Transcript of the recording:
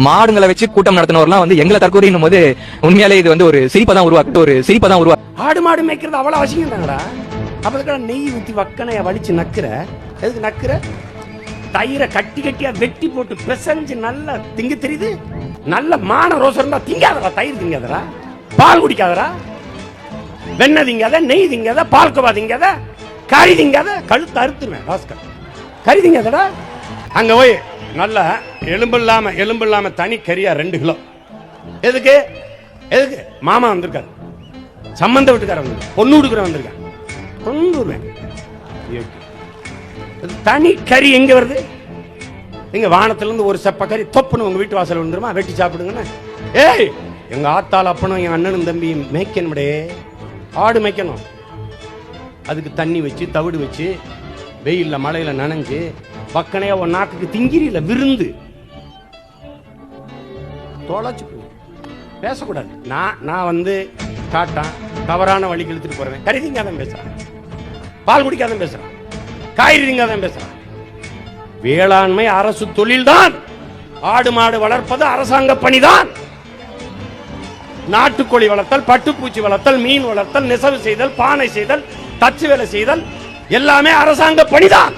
மாடுங்களை வச்சு கூட்டம் நடத்தினவர்லாம் வந்து எங்களை தற்கொலைன்னும் போது உண்மையாலே இது வந்து ஒரு சிரிப்பை தான் உருவாக்கு. ஆடு மாடு மேய்க்கிறது அவ்வளவு அவசியம் தாங்கடா. அப்ப நெய் ஊத்தி வக்கனைய வலிச்சு நக்குற, எதுக்கு நக்குற? தயிரை கட்டி கட்டியா வெட்டி போட்டு பிசைஞ்சு நல்லா திங்க தெரியுது. நல்ல மான ரோசம் இருந்தா திங்காதடா, தயிர் திங்காதடா, பால் குடிக்காதடா, வெண்ணெய் திங்காத, நெய் திங்காத, பால்கோவா திங்காத, கறி திங்காத, கழுத்து அறுத்துருவேன் ராஸ்கல். கறி திங்காதடா. அங்க போய் நல்ல எலும்பு இல்லாம தனி கறியா 2 கிலோ. எதுக்கு? மாமா வந்திருக்காரு, சம்பந்த வீட்டுக்கார வந்து பொண்ணு கொடுக்குற வந்திருக்காங்க, கொண்டுருவேன். தனி கறி எங்க வருது? எங்க வானத்துல இருந்து ஒரு செப்ப கறி தொப்புன்னு உங்க வீட்டு வாசல் வந்துருமா, வெட்டி சாப்பிடுங்கன்னு. ஏய், எங்க ஆத்தாள் அப்பனும் என் அண்ணனும் தம்பியும் மேய்க்கணும்டே, ஆடு மேய்க்கணும். அதுக்கு தண்ணி வச்சு தவிடு வச்சு வெயில்ல மழையில நனைஞ்சு பக்கனையா ஒரு நாக்குக்கு திங்கிரியில விருந்து தொலைச்சு பேசக்கூடாது. நான் வந்து காட்டான் தவறான வழி இழுத்துட்டு போறேன். கறி திங்காதான் பேசுறேன், பால் குடிக்காதான் பேசுறேன், காய்கறி திங்காதான் பேசுறேன். வேளாண்மை அரசு தொழில்தான். ஆடு மாடு வளர்ப்பது அரசாங்க பணிதான். நாட்டுக்கோழி வளர்த்தல், பட்டுப்பூச்சி வளர்த்தல், மீன் வளர்த்தல், நெசவு செய்தல், பானை செய்தல், தச்சு வேலை செய்தல் எல்லாமே அரசாங்க பணிதான்.